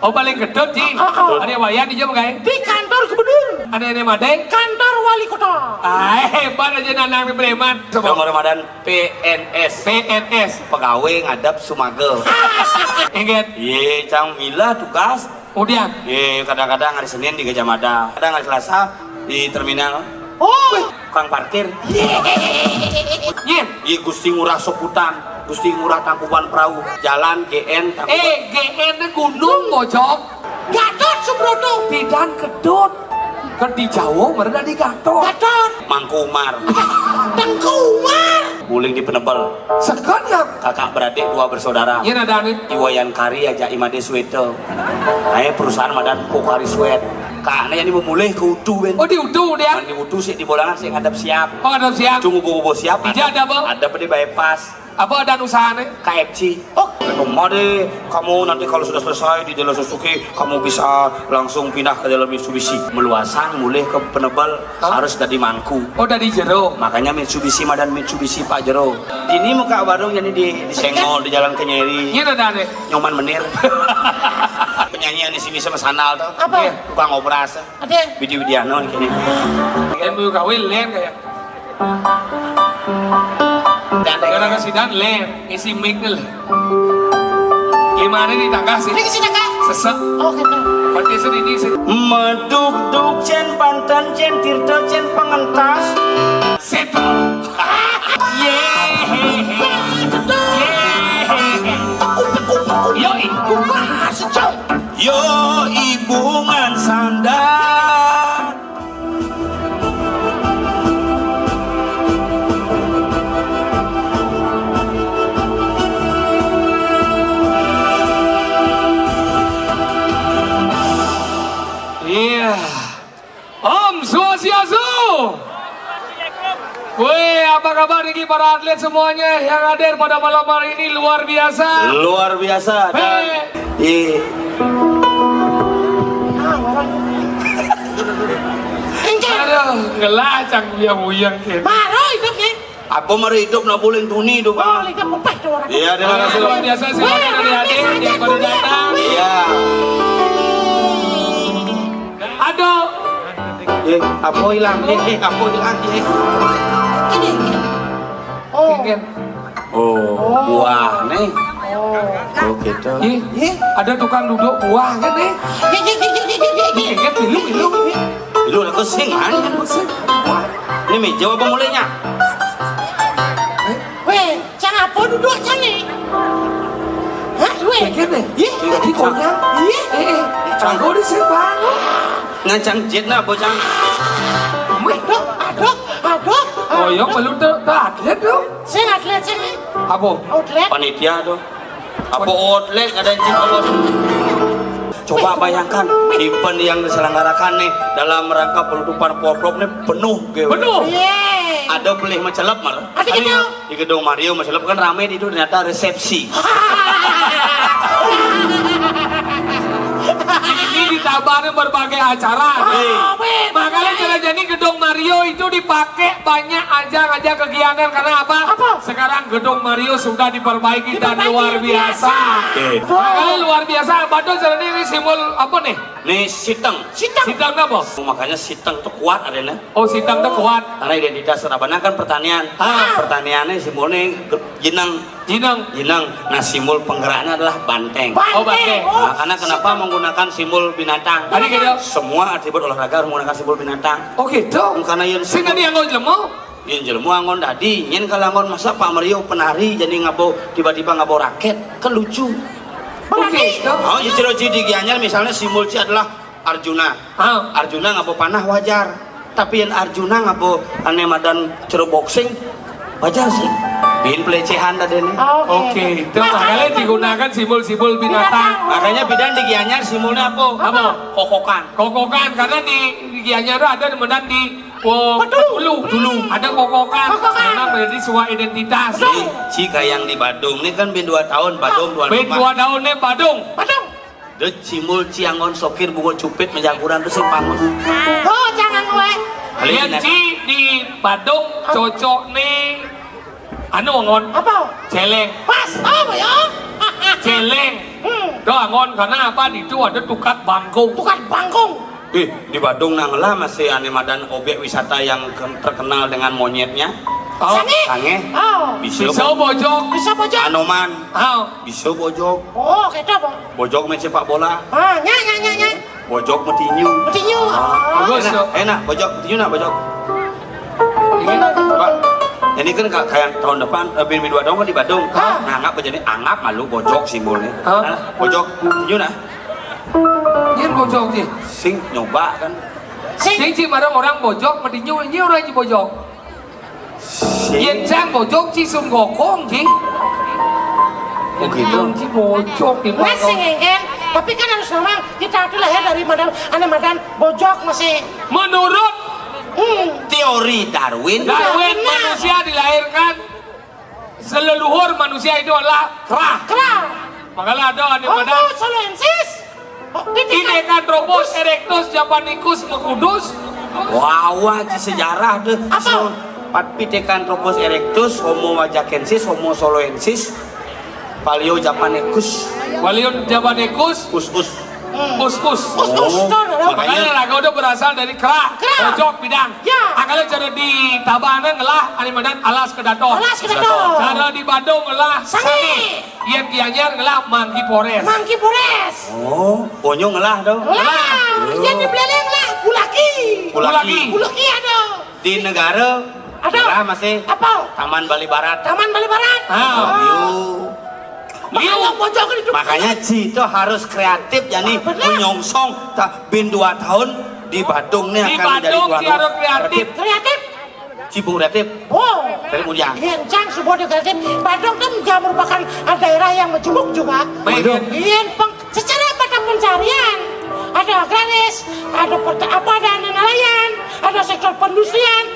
Oh paling gedut Ji. Ada wayan di jam kayak. Di kantor gubernur. Ada yang madeng. Kantor wali kota. Hebat aja nanang di preman. Coba Ramadan PNS. PNS. Pegawai ngadap Sumagel. Ingat. Ye, cang mila tugas. Kemudian. Ye, kadang-kadang hari Senin di Gajah Mada, kadang hari Selasa di terminal. Oh. Kang parkir. Yin. Ye, Gusti Ngurah Soputan. Gusti Ngurah Tangkuban Perahu, Jalan GN Tangkuban. GN itu gunung bocok. Gatot Subroto. Bidan kedut. Kan di Jawa mereka di Gatot. Gatot. Mangku Umar. Tengku Umar. Guling di Penebel. Sekan ya. Kakak beradik dua bersaudara. Yin ada nih. Iwayan Kari aja Imade Swete. Ayo perusahaan Madan Pokari Sweat. Karena yang memulih ke Udu ben. Oh di Udu dia. Di Udu sih di bolangan sih ngadap siap. Oh ada siap. Tunggu bobo siap. Tidak ada bang. Ada pada bypass. Apa ada usahanya? KFC. Oh, Made, kamu nanti kalau sudah selesai di Jalan Suzuki, kamu bisa langsung pindah ke dalam Mitsubishi. Meluasan mulai ke Penebel harus dari Mangku. Oh dari Jero. Makanya Mitsubishi Madan Mitsubishi Pak Jero. Ini muka warung jadi di Senggol di Jalan Kenyeri. Yin ada nih. Nyoman Menir. Penyanyian di sini sama Sanal tuh. Apa? Tukang obras. Ada. Widi Widiano ini. Yang mau kawin len kayak. Gara-gara sidang len, isi mic nih. Gimana nih tangga sih? Ini kesini kak. Sesek. Oh gitu. Pati sedini sih. Meduk-duk cen pantan cen tirta cen pangentas. Seto. Yo ibu sejauh. Yo ibu ngan sandar. Iya. Om Swastiastu. Woi, apa kabar nih para atlet semuanya yang hadir pada malam hari ini luar biasa. Luar biasa. Hei. Aduh, ngelacang uyang-uyang gitu. Maro hidup nih. Apa mari hidup nak boleh tuni hidup Oh, bang? lihat pepeh tuh orang. Iya, terima kasih. Luar biasa silakan adik-adik yang pada datang. Iya. Aduh. Apa hilang? Apa hilang? Ini. Oh. Ingin. Oh, buah nih. Oh gitu. Ada tukang duduk buah kan nih? Ingat pilu. Lu aku sing man. Ini meja apa mulainya? Weh, jangan apa duduk sini. Hah, weh. Ingat nih? Jadi konyang. Canggo di sini bang. Ngancang jet na bocang. Aduh. Oh iya, belum tuh atlet dong. Saya atlet sini. Apa? Outlet. Panitia tuh. Apa outlet ada jet Allah. Coba bayangkan event yang diselenggarakan nih dalam rangka penutupan Poprov nih penuh gitu. Penuh. Yeay. Ada pelih mencelep mar. Ada gitu. Di gedung Mario mencelep kan rame itu ternyata resepsi. Ini ditabarin berbagai acara. Makanya jadi gedung Mario itu dipakai banyak ajang-ajang kegiatan karena apa? Sekarang gedung Mario sudah diperbaiki dan luar biasa. Makanya luar biasa. Bado jadi ini simbol apa nih? Nih siteng. Sitang apa? Makanya siteng tuh kuat adanya. Oh sitang tuh kuat. Karena identitas Surabaya kan pertanian. Pertaniannya simbolnya jenang. Nah simbol penggeraknya adalah banteng. Oh banteng. Nah, karena kenapa menggunakan simbol binatang? Tadi gitu. Semua atribut olahraga harus menggunakan simbol binatang. Oh gitu. Karena yang Sing tadi yang jelemu. Yang jelemu angon tadi. Yang kalau angon masa Pak Mario penari jadi ngabo tiba-tiba ngabo raket kan lucu. Oke. Oh, ya ciri-ciri di Gianyar misalnya simbol C adalah Arjuna. Arjuna ngabo panah wajar. Tapi yang Arjuna ngabo aneh madan cero boxing wajar sih. Bin pelecehan tadi nih. Oke, itu makanya digunakan simbol-simbol binatang. Makanya bidan di Gianyar simbolnya apa? Kokokan. Kokokan karena di Gianyar ada medan di dulu ada kokokan karena menjadi sebuah identitas. Jika yang di Badung ini kan bin 2 tahun Badung 25. Bin 2 tahun nih Badung. Dek simbol Ciangon sokir bungo cupit menjaguran tuh pangus. Oh, jangan gue. Lihat Ci di Badung cocok nih. Anu ngon. Apa? Celeng. Pas. Apa ya? Celeng. Doangon karena apa? Di itu ada tukat bangkung. Tukang bangkung. Di Badung nanglah masih ane madan objek wisata yang terkenal dengan monyetnya. Oh, Sange. Oh. Bisa bojok. Bisa bojok. Anoman. Oh, Bisa bojok. Oh, kita apa? Bojok main sepak bola. Ah, nya. Bojok metinju. Betinju. bagus Enak, yo. enak bojok metinju nak bojok. Ini Pak, ini kan kayak tahun depan bin dua dong kan di Badung. Ah. Nah, anggap jadi anggap malu bojok simbolnya. Ah. Nah, bojok metinju nah. bojok sih. Sing nyoba kan. Sing. Sing marang orang bojok, medinyo ini orang di bojok. Yen sang bojok ci sum gokong ci. Oh, gitu. Yang ci bojok di Mas sing mana? engken. Tapi kan harus memang kita itu lahir dari madan bojok masih. Menurut Teori Darwin. Darwin, benar. manusia dilahirkan seleluhur manusia itu adalah kera. Kerang. Makanya ada ane Oh, badan soloensis. Oh, Pithecanthropus erectus japanicus mekudus. Wah, di sejarah deh. Apa? Pithecanthropus erectus, Homo wajakensis, Homo soloensis, Paleo japanicus, Waliun japanicus, us. pus. Us-us tuh, ada. Makanya lagu itu berasal dari kera, Kera. bojok bidang. Ya. Akalnya cara di Tabanan ngelah ane badan alas kedaton. Alas kedaton. Cara di Bandung ngelah Sange. Yen Gianyar ngelah Mangki Pores. Mangki Pores. Oh, Ponyo ngelah dong. Lah, yang di beleleng lah, bulaki. Bulaki. Bulaki ada. Di negara Ada. ngelah masih Apa? Taman Bali Barat. Taman Bali Barat. Ah. Makanya bojok itu. Makanya Ci itu harus kreatif jadi Benar. menyongsong tak bin 2 tahun di Badung nih Di akan menjadi Bandung dua si tahun. harus kreatif. Kreatif. Cibung kreatif. Oh. Kemudian Yencang sebuah kreatif. Bandung kan juga merupakan daerah yang majemuk juga. Baik. Secara mata pencarian ada agraris, ada ada nelayan, ada sektor pendustrian.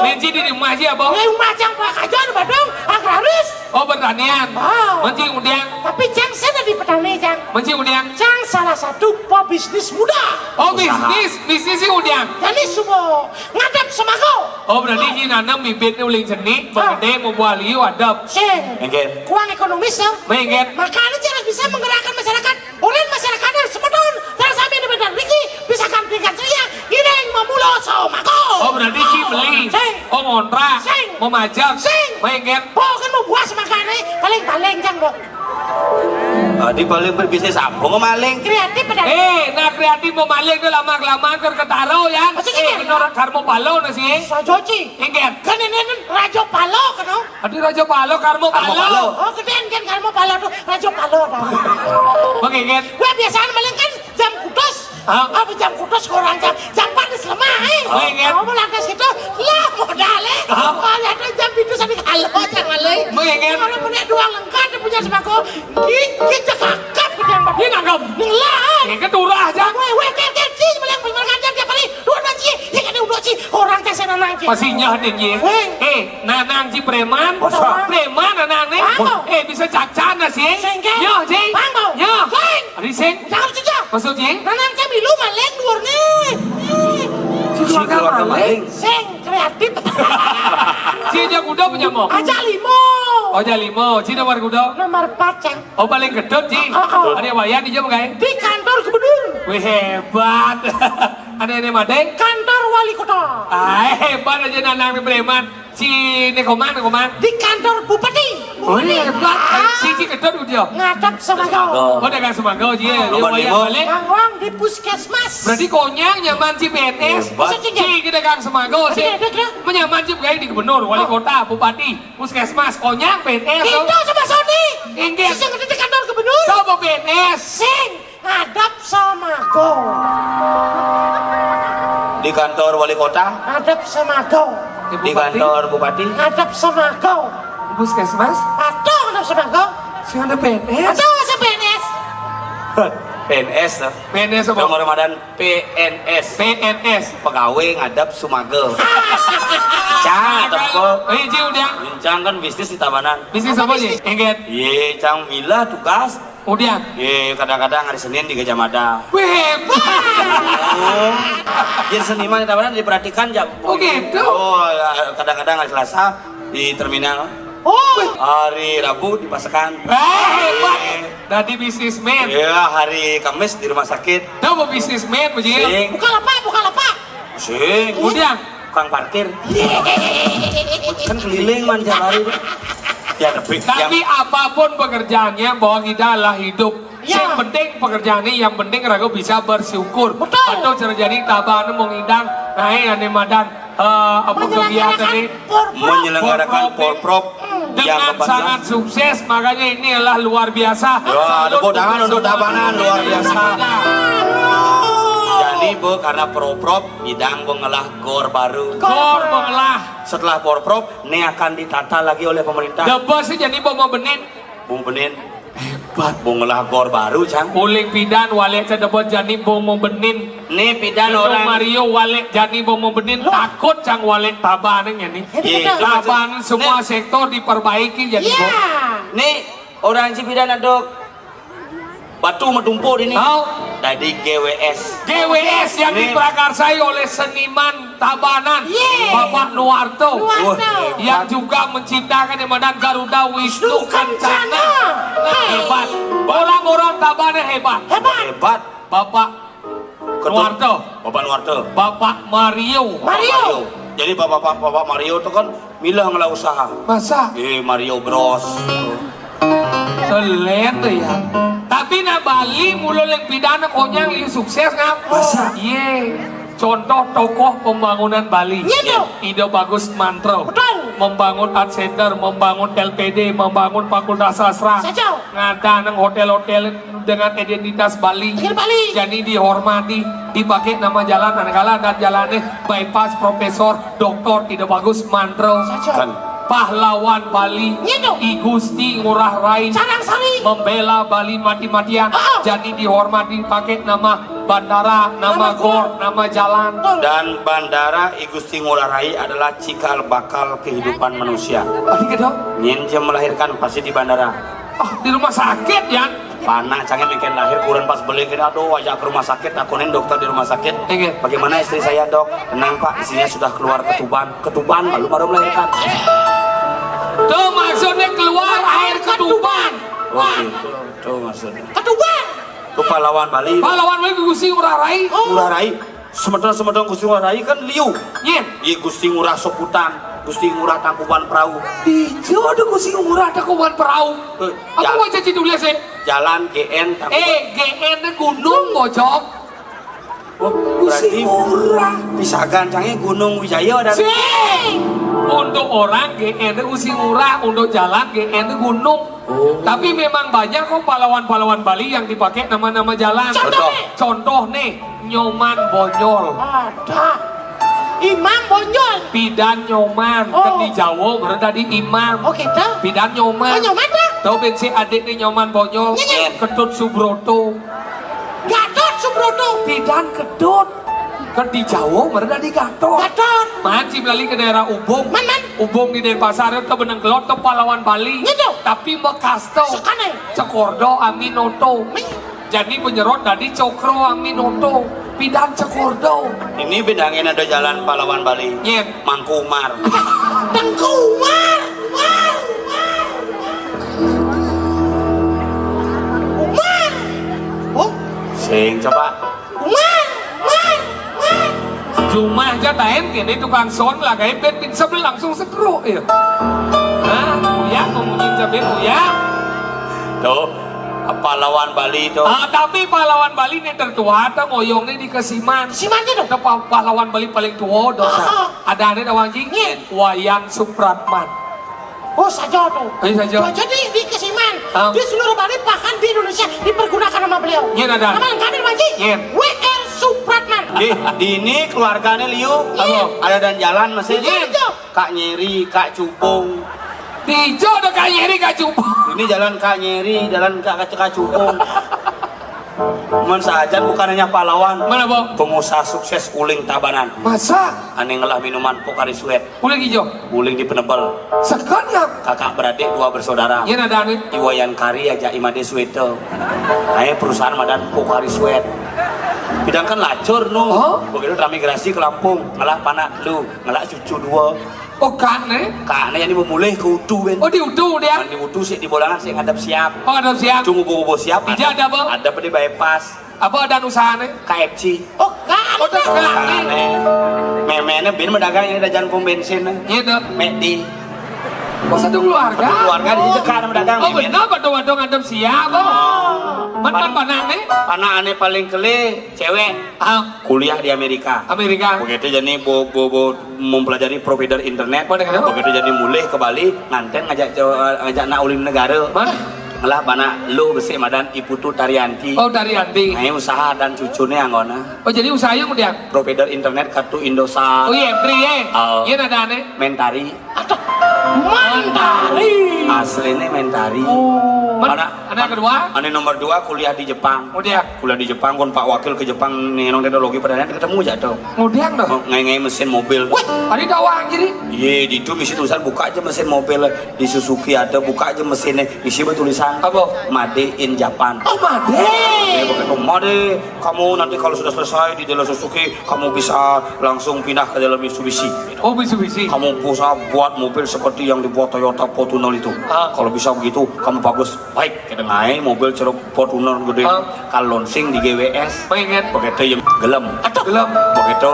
Menci di rumah sih apa? Yang macam pak aja di Bandung agraris. Oh pertanian. Wow. Menci kemudian, Tapi Jang saya di petani Jang. menci kemudian. Jang salah satu pebisnis muda. Oh Usaha. bisnis sih kemudian. Jadi semua ngadap semago. Oh berarti ini nanam bibit uling seni, begede membuat liu adab. Sing. Enggen. Kurang ekonomis ya. Mengingat Makanya harus bisa menggerakkan masyarakat. Orang masyarakatnya sebetulnya terus kami di Medan Riki bisa kampingkan ceria. Gideng memulo semago. oh berarti Ci beli, Sing. oh ngontrak, Sing. mau majak, Sing. mengingat. Oh kan mau buas makanya paling Jang dong. Di paling berbisnis apa ngemaling? Kreatif pada. Nah kreatif mau maling itu lama-lama ketaro ya. Maksudnya Kenor karmo palo nasi. Sajoci. Ingat, Kan ini Rajo Palo kan? adi raja palo karmo Karmo palo. palo. Oh gedean kan kamu Palo tuh Rajo Palo dah. Mengingat, Gue biasaan maling kan jam kudos. Hah? Apa jam kudos kurang jam panas lemah. Oh, ingat. Kamu lantas itu lah modal Hah? Oh ada jam itu sampai halo jangan maling. Mengingat. Kalau punya dua lengkap dia punya sembako. Kita kakap ke jam. dia nganggap. Ngelah. Ingat turah aja. Weh kan sih maling pengajar tiap kali dua nanti. Ya kan udah sih orang teh sana nangki. Pastinya den ye. Nanang Ci preman. Masa? Preman nanang nih. Bangko. Bisa cacan nasi. Sengke. Yo, Ci. Bangko. Yo. Seng. Adi sing. Jangan saja. Maksud Ci? Nanang kami lu maling luar nih. Si keluarga maling. Seng kreatif. Si aja kuda punya mau. Aja limo. Oh jadi limo. Si nomor kuda. Nomor 4 Cang. Oh paling gedut Ci. Oh. Ada wayan di jam kayak. Di kantor gubernur. Wih hebat. Ada ini madeng. Kantor wali kota. Hebat aja nanang di preman. Si nekoman. Di kantor bupati. Oh hebat. Si gedut udah. Ngadap sama kau. Oh dagang semangga Ci. Dia Nomor wayan lima. balik. Kangwang di puskesmas. Berarti konyang nyaman si PNS. Hebat. Si kita kang semanggo si menyaman si kayak di gubernur, wali kota, bupati, puskesmas, konyang PNS. Itu sama Sony. Inggit. Sing di kantor gubernur. Coba PNS. Sing ngadap sama kau. Di kantor wali kota, Ngadap sama kau. di kantor bupati, Ngadap sama kau. puskesmas, Atau ngadap sama kau. si ada PNS. Atau sama PNS. PNS tuh. PNS apa? Nomor Ramadan PNS. PNS. Pegawai ngadap Sumagel. Cang, teko. Ji udah. Cang kan bisnis di Tabanan. Bisnis apa sih? Ingat. Ye, Cang Mila tugas. Udah. Ye, kadang-kadang hari Senin di Gajah Mada. Wih hebat. Oh, jadi seniman di Tabanan diperhatikan jam. Oh, gitu. Oh, kadang-kadang hari Selasa di terminal. Oh, Hari Rabu dipasakan. Hebat. Jadi bisnismen. Iya, hari Kamis di rumah sakit. Tahu bisnismen bujil. Sing. buka lapak. Sing. Kemudian Kang parkir. Kan keliling man tiap hari. Ya tapi tapi apapun pekerjaannya bahwa kita adalah hidup. Ya. Yang penting pekerjaannya, yang penting ragu bisa bersyukur. Betul. Atau terjadi tabaan mengidang, naik ane madan apa kegiatan ini menyelenggarakan porprov dengan sangat sukses, makanya ini adalah luar biasa. Ya, Salut tepuk tangan untuk tabanan luar biasa. Jadi bu, karena porprov bidang mengelah gor baru. Gor mengelah. Setelah porprov, ini akan ditata lagi oleh pemerintah. Debes sih jadi mau benin. Bung Benin, hebat mengelah gor baru, cang. Uling pidan walek cedebet jani mau benin. Ini pidan Orang orang. Mario walek jani mau benin, takut cang walek tabannya nih. Iya. Taban semua sektor diperbaiki jadi Iya. Nih orang Cipidan aduk batu metumpuk ini. Tahu? Dari GWS. GWS yang Nih. diprakarsai oleh seniman Tabanan, Yeay. Bapak Nuwarto, Nuwarto. yang juga menciptakan yang mana Garuda Wisnu Kencana. Hebat, orang-orang Tabanan hebat. Hebat. Bapak Nuwarto, Bapak Nuwarto. Bapak Mario. Mario. Jadi Bapak Mario itu kan milah ngelah usaha. Masa? Mario Bros. Kelen tuh ya. Tapi na Bali mulu yang pidana konyang yang sukses ngap. Masa? Iya. Contoh tokoh pembangunan Bali. Iya dong. Ide Bagus Mantro. Betul. Membangun art center, membangun LPD, membangun fakultas sastra. Sajau. Ngada nang hotel-hotel dengan identitas Bali. Dengan Bali. Jadi dihormati, dipakai nama jalan Anegala dan jalannya bypass Profesor Dr. Ide Bagus Mantro. Sajau. Kan Pahlawan Bali, Iya dong. I Gusti Ngurah Rai, Sarang Sari. membela Bali mati-matian. Ah. Jadi dihormati pakai nama bandara, nama gor, nama jalan. dan Bandara I Gusti Ngurah Rai adalah cikal bakal kehidupan manusia. Tadi kedok, Nyen jam melahirkan pasti di bandara. di rumah sakit ya. Panah canggih bikin lahir kurang pas beli kira aduh wajah ke rumah sakit aku nih dokter di rumah sakit. Iya. Bagaimana istri saya dok? Tenang pak, isinya sudah keluar ketuban baru melahirkan. Tuh maksudnya keluar air ketuban. Oh gitu, tuh maksudnya. Ketuban. Itu pahlawan Bali. Pahlawan Bali Gusti Ngurah Rai. Ngurah Rai, sementara Gusti Ngurah Rai kan liu. Iya. Di Gusti Ngurah Soputan, Gusti Ngurah Tangkuban Perahu, Ijo ada Gusti Ngurah ada kawan perahu. Aku Jalan- mau jadi tulis sih. Jalan GN Tangkuban. GN -nya gunung bocok. Oh, Gusti berarti Ngurah. bisa gancangnya Gunung Wijaya dan Sing. Untuk orang GN itu Gusti Ngurah, untuk jalan GN itu gunung. Tapi memang banyak kok pahlawan-pahlawan Bali yang dipakai nama-nama jalan. Contoh. Contoh nih, Nyoman Bonyol, Ada. Imam Bonyol. Pidan Nyoman, Oh. kan di Jawa berada di Imam. Oh gitu. Pidan Nyoman. Oh, Nyoman dah. Tahu bensi adik nih Nyoman Bonyol, Iya, iya. Ketut Subroto. Gatot Subroto. Pidan Ketut. Kan di Jawa berada di Gatot. Gatot. Manci balik ke daerah Ubung. Man. Ubung di Denpasar itu benang kelot itu pahlawan Bali. Gitu. Tapi Mekasto, Sekane. Cekordo Aminoto. Jadi penyerot tadi Cokro Aminoto. Pidan Cekordo. ini bedangin ada jalan pahlawan Bali. Nyet. Mangku Umar. Tengku Umar. Umar. Oh, Sing coba. Umar. Rumah aja tahen kini tukang son lah kayak bet sebelah langsung setruk ya. Hah, uya ngomongin sabit uya. Tuh, pahlawan Bali itu. Tapi pahlawan Bali nih tertua tuh ngoyongnya di Kesiman. Si mana tuh? Itu pahlawan Bali paling tua dosa. Ada nih dawang jingin. Wayan Supratman. Oh, saja tuh. Ayo saja. Oh, jadi di Kesiman, Ah. di seluruh Bali bahkan di Indonesia dipergunakan nama beliau. Iya, ada. Nama lengkapnya Manji. Iya. W.R. Supratman. Di ini keluarganya Liu. Iya. Ada dan jalan masih. Iya. Kak Nyeri, Kak Cupung. Tijo ada kayaknya kak cupu. Ini jalan Kak Nyeri, jalan Kak Cupung. Cuman saja bukan hanya pahlawan. Mana bang? Pengusaha sukses uling Tabanan. Masa? Aneh ngelah minuman Pokari Sweat. Boleh hijau? Uling di Penebel. Sekarang. Kakak beradik dua bersaudara. Iya ada nih. Iwayan Kari aja Imade Sweater. Nah, perusahaan madan Pokari Sweat. Bidang kan lacur nu. Oh. Begitu transmigrasi ke Lampung, ngelah panak lu, ngelah cucu dua. Oh kak nih? Kak nih ini memulih ke udu ben. Oh di udu dia? Di udu sih di bolangan sih ngadap siap. Oh ngadap siap? Cuma bobo siap. Ija ada apa? Ada apa di bypass. Apa ada usaha nih? KFC. Oh, kak. Oh dah kak nih? Memenya bin mendagang ini ada jalan pom bensin. Iya tuh? Medi. Oh satu keluarga? Keluarga di Jakarta mendagang. Oh bener waduh ngadap siap oh. Mantan panah nih? Panah aneh paling kele cewek. Kuliah di Amerika. Amerika. Begitu jadi mempelajari provider internet. Begitu jadi mulai ke Bali nganten ngajak nak ulin negara. Mana? Lah mana lu besi madan Iputu Tarianti. Oh Tarianti. Nah usaha dan cucunya anggona. Oh jadi usaha yang dia? Provider internet kartu Indosat. Oh iya Pri ya? Iya ada aneh? Mentari. Mentari. Aslinya Mentari. Mana? Ada kedua? Ane nomor 2 kuliah di Jepang. Mudiang. Kuliah di Jepang kon Pak Wakil ke Jepang nenong teknologi perdana ketemu jatuh. Mudiang dong. Ngai mesin mobil. Wih, tadi dawang jadi. Iya, di itu misi tulisan buka aja mesin mobil di Suzuki ada buka aja mesinnya isi tulisan apa? Made in Japan. Oh Made. Ya begitu Made, kamu nanti kalau sudah selesai di dalam Suzuki kamu bisa langsung pindah ke dalam Mitsubishi. Oh Mitsubishi. Kamu bisa buat mobil seperti yang dibuat Toyota Fortuner itu. Kalau bisa begitu kamu bagus. Baik, kita ngai mobil ceruk Fortuner gede. Kalau launching di GWS. Pengen. Begitu yang gelem. Aduh gelem. Begitu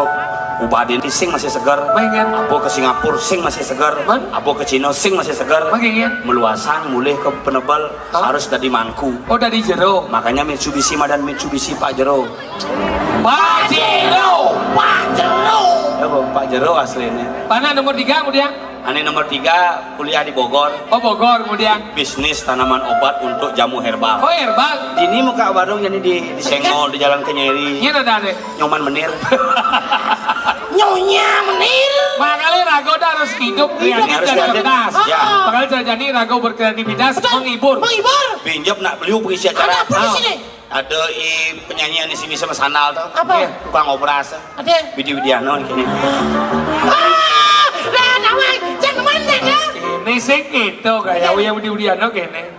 Ubadin sing masih segar. Pengen. Apo ke Singapura sing masih segar. Apo ke Cina sing masih segar. Pengen. Meluasan mulai ke penebal harus dari mangku. Oh dari jero. Makanya Mitsubishi madan Mitsubishi Pak Jero. Pak Jero. Pak Jero. Ya Pak Jero aslinya. Mana nomor 3 kemudian? Ane nomor 3 kuliah di Bogor. Oh Bogor kemudian. Bisnis tanaman obat untuk jamu herbal. Oh herbal. Ini muka warung jadi di Senggol di Jalan Kenyeri. Iya ada aneh. Nyoman menir. Nyonya menir. Makanya Rago harus hidup kreatif Harus dan kreatif. cerdas. Ya. Makanya jadi Rago berkreativitas menghibur. Menghibur. Pinjam nak beli pengisi acara. Ada apa di sini? Ada penyanyian di sini sama Sanal tuh. Apa? Tukang operasi. Ada. Widi Widiano ini. Dah nawang, jangan mana dah. Ini sih gitu kayak yang Udiano kene.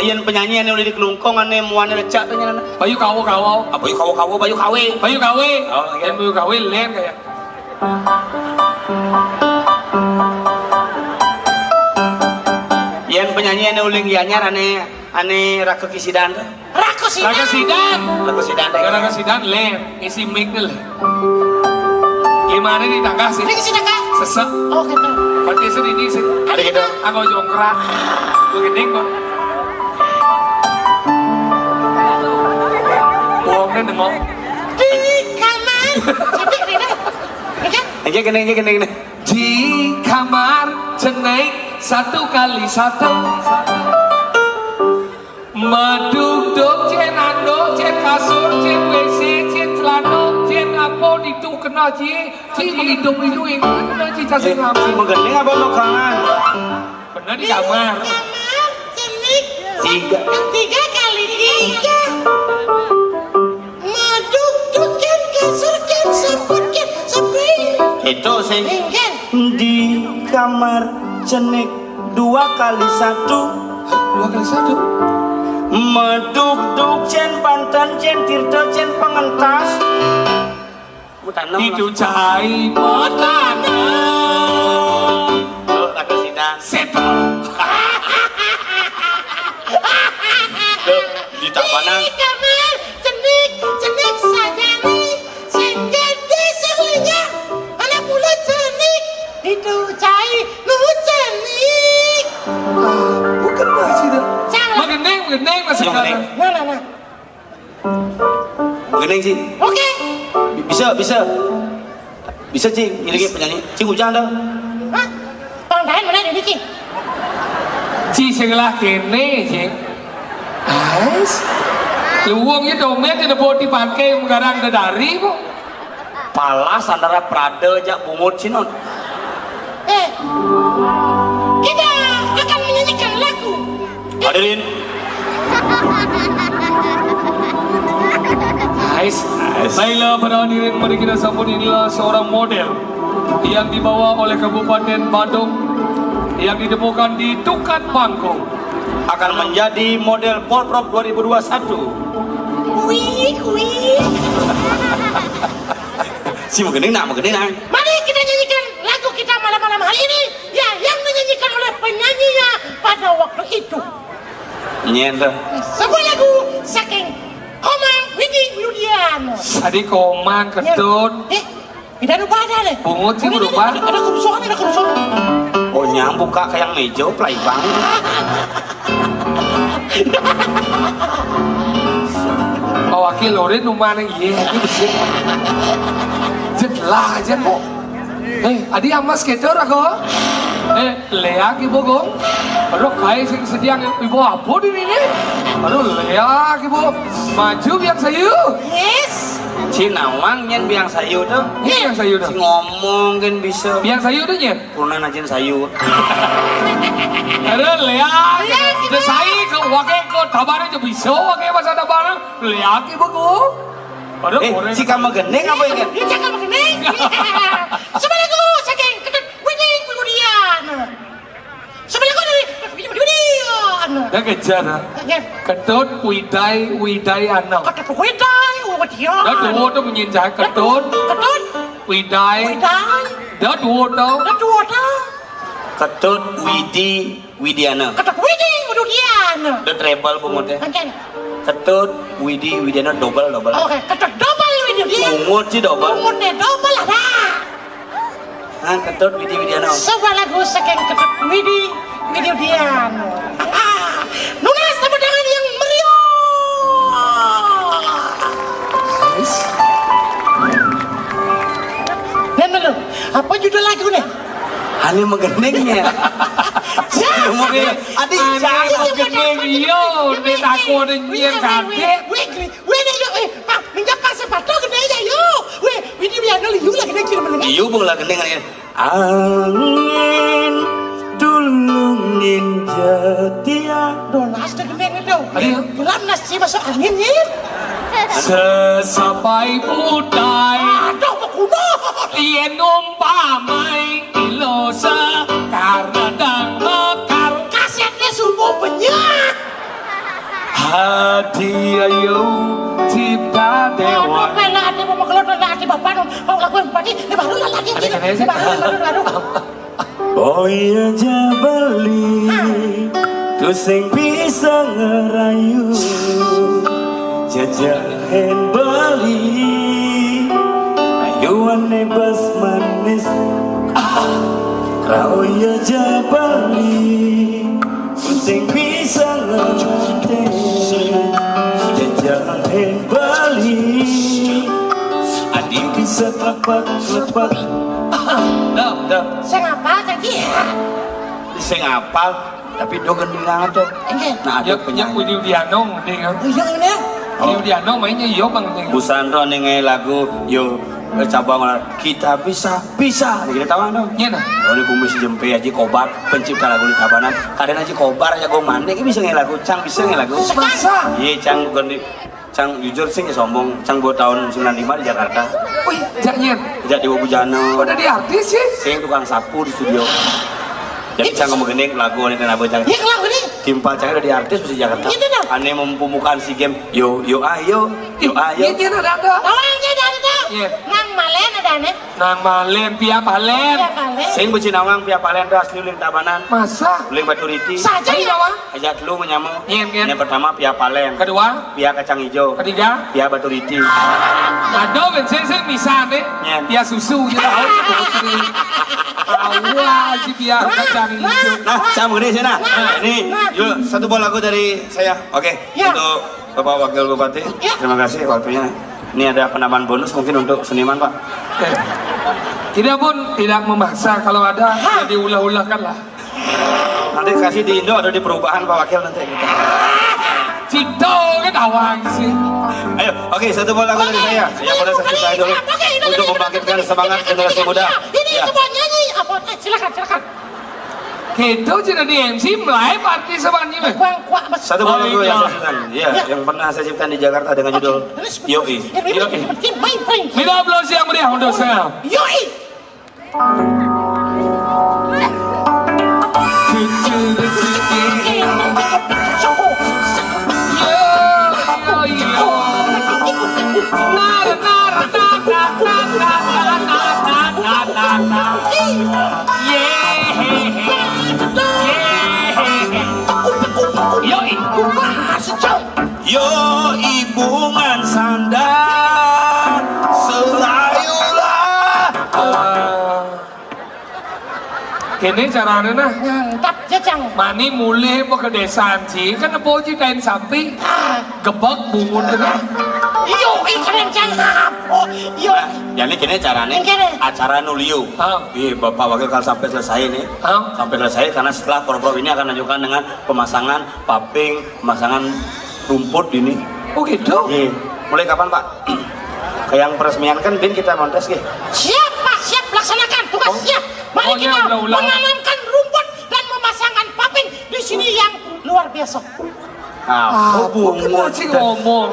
Yen penyanyi yang udah di kelungkong ane muane lecak tanya nana. Bayu kawo. Apa yuk kawo bayu kawe. Bayu kawe. Oh, iya. Dan bayu kawe len kayak. Yen penyanyi yang uling gianyar ane Raka Kisidan. Rako sih. Raga Sidan. Raka Kisidan. Raga Sidan len. Isi mic nih. Gimana nih tangga sih? Ini sini kak. Sesek. Oh gitu. Pati sedih sih. Ada gitu. Aku jongkrak. Begini kok. Uangnya nengok. Di kamar. Cantik Rina. Kan? Aja gini. Di kamar ceneng 1x1. Meduduk cen anduk cen kasur cen WC cen celana cen apa itu kena ci hidup ini kena ci kasih ngapain. Menggening apa makanan? Bener di kamar. Kamar. Cantik. 3. 3 kali 3. Meduk kan kasur kan seput kan sepring. Itu sih Kan? di kamar cenik 2x1. 2x1. Meduk cen pantan cen tirta cen pengentas. Tanam Diducai petana. Lo Raka Sidan. Seto. Lo di Tabanan. Di kamar cenik sadari senggede selinya anak mulut cenik itu cai nu cenik. Bukan masih dah. Salah. Mengeneng masih Mengeneng. kan. Nah. Menggening sih. Oke. Bisa Cing, ini penyanyi. Cing hujan dah. Hah? Pangdahan mana ini Cing? Ci segelah kene cing. Ais. Luangnya dompet tidak boleh dipakai mengarang dari kok. Palas antara Prada jak bungut Cinon. Kita akan menyanyikan lagu. Hadirin. Ais. Baiklah para hadirin, mari kita sambut inilah seorang model yang dibawa oleh Kabupaten Badung yang ditemukan di Tukat Bangkok. Akan menjadi model Polprov 2021. Wih, wih. Si Megening nak Megening nak. Mari kita nyanyikan lagu kita malam-malam hari ini. Ya, yang dinyanyikan oleh penyanyinya pada waktu itu. Nyen tuh. Sebuah lagu saking Komang Widi Widiano. Tadi Komang Ketut. Tidak lupa ada deh. Bungut sih berubah. Ada kerusuhan. Oh nyambung kak kayak meja play bang. Wakil lorin rumah neng iya ini bersih. Jetlah aja kok. Adi amas skater aku. Leak ibu gong. Baru kai sediang ibu apa di ini? Baru leak ibu maju biang sayu. Yes. Si Nawang nyen biang sayu tuh. Iya biang sayu tuh. Si ngomong kan bisa. Biang sayu tuh nyen. Purna najin sayu. Ada leak. Ada sayu ke wakai ke tabarnya juga bisa wakai masa tabarnya. Leak ibu gong. Baru Si kamu Megening apa ini? Ini cakap Megening. Sebuah lagu saking Ketut Widi Widiano. Sebuah lagu dari Widi Widiano. Dah kejar dah. Ketut Widai Anam. Ketut Widai Widiano. Dah dua tu menyinjak Ketut Widai. Dah dua tu. Ketut Widiano. Ketut Widi Widiano. The treble bungutnya. Ketut Widiano double. Oke, Ketut double Widiano. Bungut sih double. Bungutnya double ada. Ketut Widiano. Sebuah lagu saking Ketut Widi Widiano. Nunas tepuk tangan yang meriah. Dan dulu, apa judul lagunya? Hani Megeningnya. Adik Anak Megening yo. Dia takut nyen kaget. Pak, minjam pas sepatu gede aja yo. Widi Widiano liu lah gede kira menengah. Iyo bung lah Gening kan. Angin dulungin jatiak. Donas deh gede itu. Ayo. Gelam nasi masuk angin nih. Sesapai putai. Aduh, kuno. Ia numpamai ilosa karena dang mekar. Kasetnya subuh penyak. Hati ayo cipta dewa. Pela hati mau keluar dari hati bapak mau lakukan padi. Ini baru lah lagi. Ada kena sih? Baru. Boy aja beli tu sing bisa ngerayu jajahin beli ayuan nebas manis kau aja beli tu sing bisa ngerayu jajahin beli adik bisa lepat dah Saya ngapa tadi? saya ngapal tapi do gending banget tuh. Nah ada Ya penyanyi Widi Widiano mending kan. Iya ini. Widi Widiano mainnya yo bang mending. Bu Sandro nih lagu yo cabang kita bisa kita tahu dong. Iya nah. Oh ini kumis jempe aja kobar pencipta lagu di Tabanan. Kadang aja kobar aja gue mandi bisa nge lagu cang bisa nge lagu. Masa? Iya cang bukan di cang jujur sih sombong cang buat tahun 95 di Jakarta. Wih, jangan. Jadi Bujano. Udah di artis sih. Saya tukang sapu di studio. Jadi cang ngegening lagu ini kenapa cang? Iya lagu ini. Timpal cang udah di artis di Jakarta. Gitu dong. Aneh mempemukan si game yo ayo. Iya ada. Orangnya dari itu. Iya. Nang Malen ada nih. Nang Malen, Pia Palen. Iya Malen. Sing beuci nawang pia palen dah asli uling Tabanan. Masa? Uling Batu Riti. Saja ya. Aja dulu menyamu. Iya. Yang pertama pia palen. Kedua, Pia kacang hijau. ketiga. Pia Batu Riti. Ada bensin bisa deh. Iya. Pia susu gitu. Awal sih Pia kacang hijau. Nah, campur ini sana. Ini yuk satu buah lagu dari saya. Oke. Ya. Untuk Bapak Wakil Bupati. Ya. Terima kasih waktunya. Ini ada penambahan bonus mungkin untuk seniman Pak. Tidak pun tidak memaksa kalau ada ya diulah-ulahkan lah. Nanti kasih di Indo atau di perubahan Pak Wakil nanti. Cito kan awang sih. Ayo, oke satu buah lagu dari saya. Saya pada saksi saya dulu untuk membangkitkan semangat generasi muda. Ini Ya. coba nyanyi. Apa? Silakan. Gitu jadi di MC mulai party semuanya. Kuang mas. Satu buah lagu yang ya. saya ciptakan. Iya, yang pernah saya ciptakan di Jakarta dengan judul Yoi. Main main. Minta aplaus yang meriah untuk saya. Yoi. Yo ibungan sandang selayulah. Kene caranya nah. Mantap, Jajang. Mani mulai mau ke desa sih, kan apa sih kain samping, gebak bungun tengah. Yo, keren jangan. Oh, yo. Jadi kini caranya Kene. acara nuliu. Iya, Bapak Wakil kalau sampai selesai nih. Sampai selesai karena setelah program ini akan lanjutkan dengan pemasangan paping, pemasangan rumput ini. Oh gitu? Iya. Mulai kapan Pak? Ke yang peresmian kan bin kita montes ya. Siap, Pak. Siap laksanakan tugas. Siap. Mari Pokoknya kita udah-ulang. menanamkan rumput dan memasangkan paping di sini yang luar biasa. Kenapa sih ngomong?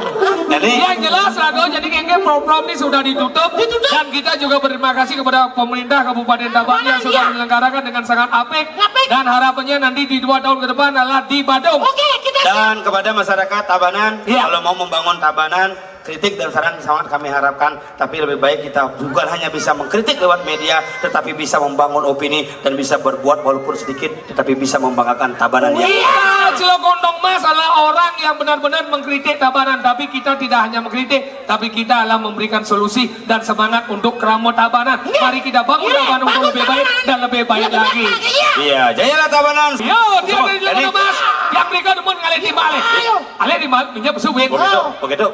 Jadi Yang jelas Rado, jadi kayaknya program ini sudah ditutup. Dan kita juga berterima kasih kepada pemerintah Kabupaten Tabanan yang sudah menyelenggarakan dengan sangat apik. Dan harapannya nanti di 2 tahun ke depan adalah di Badung. Oke, kita dan kepada masyarakat Tabanan, Iya. kalau mau membangun Tabanan, kritik dan saran sangat kami harapkan, tapi lebih baik kita bukan hanya bisa mengkritik lewat media, tetapi bisa membangun opini dan bisa berbuat walaupun sedikit, tetapi bisa membanggakan Tabanan yang Iya, Cilokondong Mas adalah orang yang benar-benar mengkritik Tabanan. Tapi kita tidak hanya mengkritik, tapi kita adalah memberikan solusi dan semangat untuk Kramot Tabanan. Mari kita bangun Tabanan untuk lebih baik dan lebih baik lagi. Iya, jayalah Tabanan. Yo, dia Semua. dari Jadi, Cilokondong Mas. Yang mereka demun ngalih di balik. Ale di balik, minyak besuwin. begitu,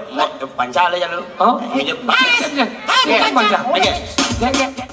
pancale ya dulu. Oh, Minyak. panjang. Ayo, Panjang. panjang. Panjang.